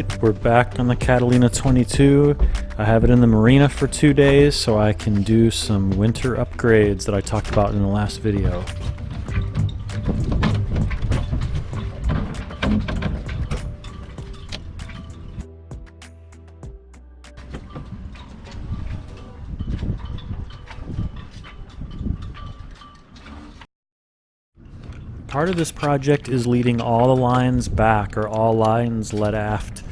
Alright, we're back on the Catalina 22. I have it in the marina for 2 days so I can do some winter upgrades that I talked about in the last video. Part of this project is leading all the lines back, or all lines led aft.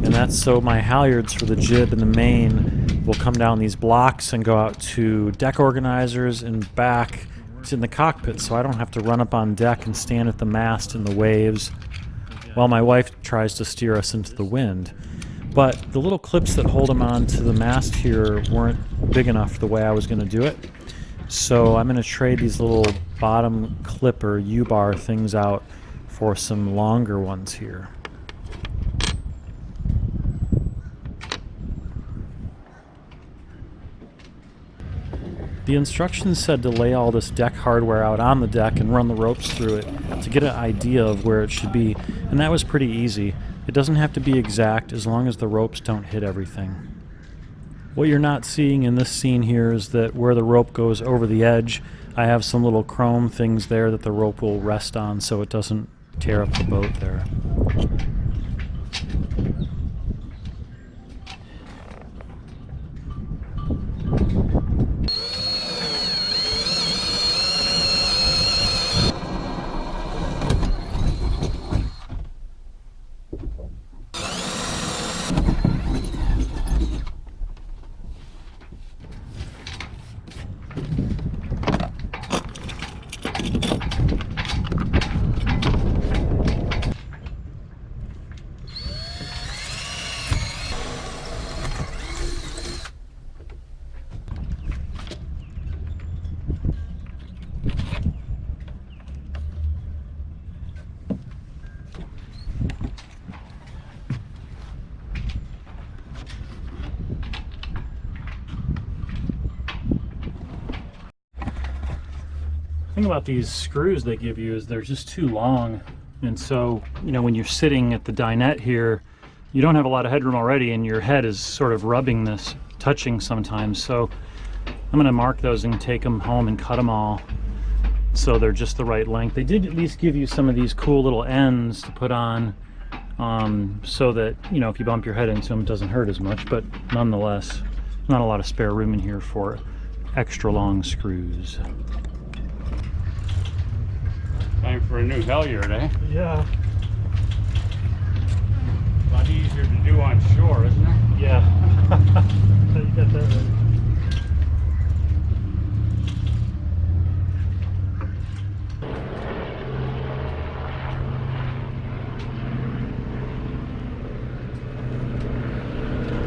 And that's so my halyards for the jib and the main will come down these blocks and go out to deck organizers and back in the cockpit, so I don't have to run up on deck and stand at the mast in the waves while my wife tries to steer us into the wind. But the little clips that hold them on to the mast here weren't big enough the way I was going to do it. So I'm going to trade these little bottom clip or U-bar things out for some longer ones here. The instructions said to lay all this deck hardware out on the deck and run the ropes through it to get an idea of where it should be, and that was pretty easy. It doesn't have to be exact as long as the ropes don't hit everything. What you're not seeing in this scene here is that where the rope goes over the edge, I have some little chrome things there that the rope will rest on so it doesn't tear up the boat there. The thing about these screws they give you is they're just too long, and so when you're sitting at the dinette here, you don't have a lot of headroom already and your head is sort of rubbing this, touching sometimes. So I'm going to mark those and take them home and cut them all so they're just the right length. They did at least give you some of these cool little ends to put on so that if you bump your head into them it doesn't hurt as much, but nonetheless not a lot of spare room in here for extra long screws. Time for a new halyard, eh? Yeah. A lot easier to do on shore, isn't it? Yeah. So you got that right.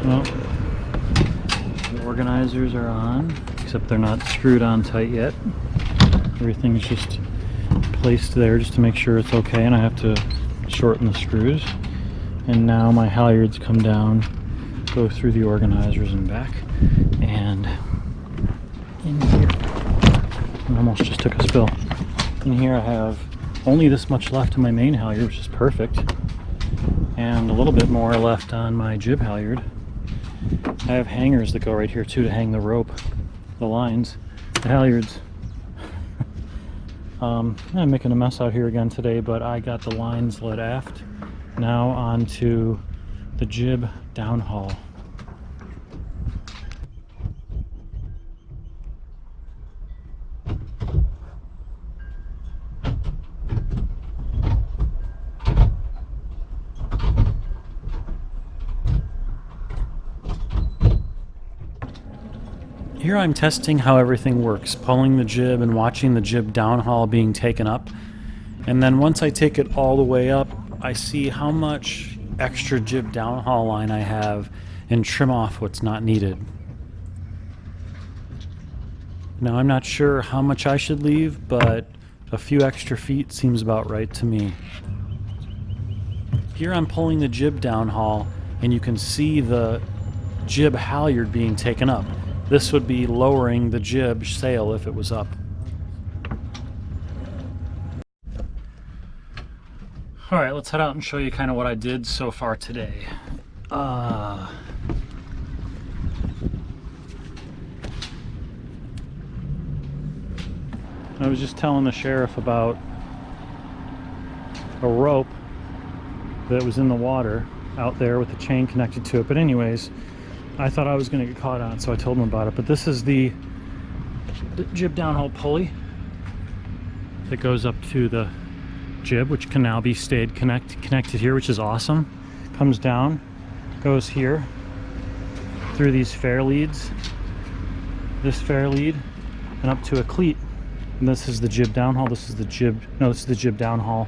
Well, the organizers are on, except they're not screwed on tight yet. Everything's just placed there just to make sure it's okay, and I have to shorten the screws. And now my halyards come down, go through the organizers and back, and in here, I almost just took a spill. In here I have only this much left on my main halyard, which is perfect, and a little bit more left on my jib halyard. I have hangers that go right here too to hang the rope, the lines, the halyards. I'm making a mess out here again today, but I got the lines led aft. Now onto the jib downhaul. Here I'm testing how everything works, pulling the jib and watching the jib downhaul being taken up. And then once I take it all the way up, I see how much extra jib downhaul line I have and trim off what's not needed. Now I'm not sure how much I should leave, but a few extra feet seems about right to me. Here I'm pulling the jib downhaul and you can see the jib halyard being taken up. This would be lowering the jib sail if it was up. All right, let's head out and show you kind of what I did so far today. I was just telling the sheriff about a rope that was in the water out there with the chain connected to it. But anyways, I thought I was going to get caught on it, so I told him about it. But this is the jib downhole pulley that goes up to the jib, which can now be connected here, which is awesome. Comes down, goes here through these fair leads, this fair lead, and up to a cleat. And this is the jib downhaul. This is the jib. No, this is the jib downhaul.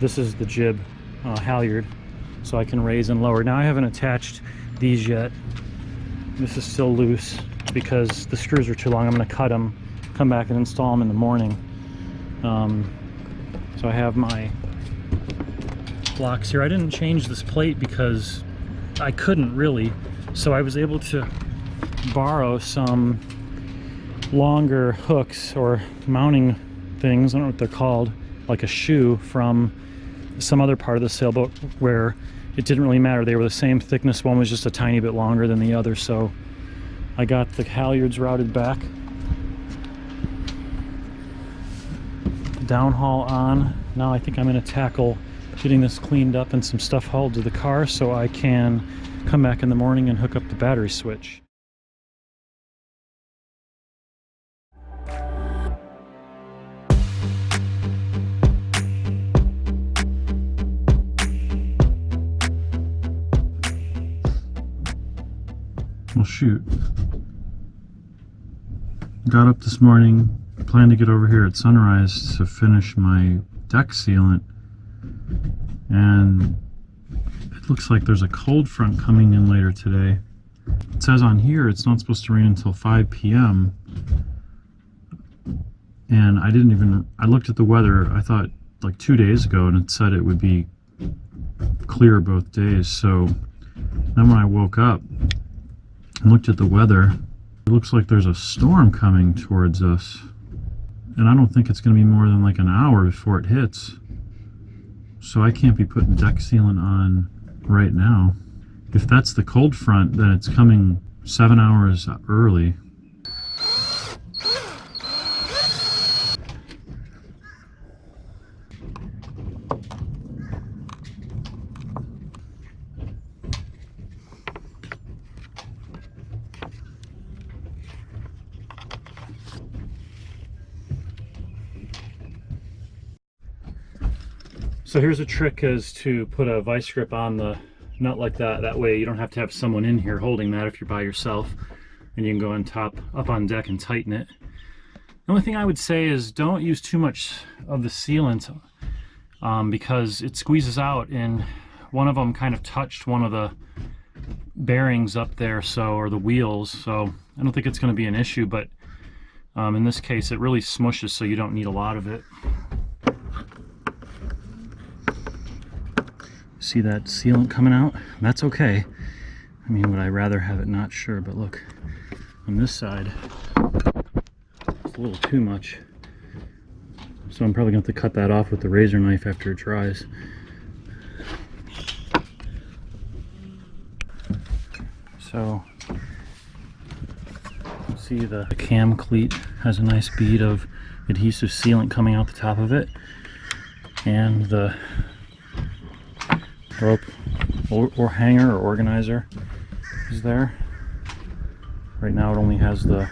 This is the jib halyard, so I can raise and lower. Now I haven't attached these yet. This is still loose because the screws are too long. I'm going to cut them, come back and install them in the morning. So I have my blocks here. I didn't change this plate because I couldn't really, so I was able to borrow some longer hooks or mounting things, I don't know what they're called, like a shoe from some other part of the sailboat where it didn't really matter. They were the same thickness. One was just a tiny bit longer than the other. So I got the halyards routed back, downhaul on. Now I think I'm going to tackle getting this cleaned up and some stuff hauled to the car so I can come back in the morning and hook up the battery switch. Well, shoot. Got up this morning, planned to get over here at sunrise to finish my deck sealant, and it looks like there's a cold front coming in later today. It says on here it's not supposed to rain until 5 p.m. and I looked at the weather, I thought like 2 days ago, and it said it would be clear both days. So then when I woke up and looked at the weather, it looks like there's a storm coming towards us, and I don't think it's going to be more than like an hour before it hits. So I can't be putting deck sealant on right now. If that's the cold front, then it's coming 7 hours early. So here's a trick, is to put a vice grip on the nut like that. That way you don't have to have someone in here holding that if you're by yourself, and you can go on top, up on deck and tighten it. The only thing I would say is don't use too much of the sealant because it squeezes out, and one of them kind of touched one of the bearings up there, so, or the wheels, so I don't think it's going to be an issue, but in this case it really smushes, so you don't need a lot of it. See that sealant coming out? That's okay. I mean, would I rather have it not? Sure, but look, on this side, it's a little too much. So I'm probably going to have to cut that off with the razor knife after it dries. So, see the cam cleat has a nice bead of adhesive sealant coming out the top of it, and the rope or hanger or organizer is there. Right now it only has the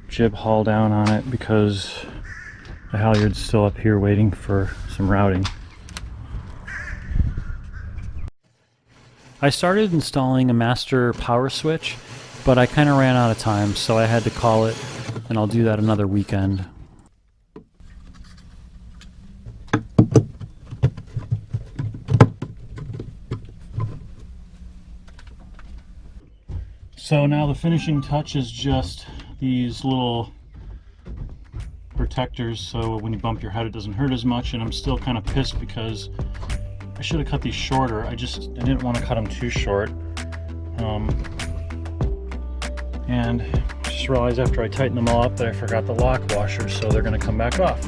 jib haul down on it because the halyard's still up here waiting for some routing. I started installing a master power switch, but I kind of ran out of time, so I had to call it, and I'll do that another weekend. So now the finishing touch is just these little protectors, so when you bump your head it doesn't hurt as much. And I'm still kind of pissed because I should have cut these shorter. I didn't want to cut them too short. And just realized after I tightened them all up that I forgot the lock washers, so they're going to come back off.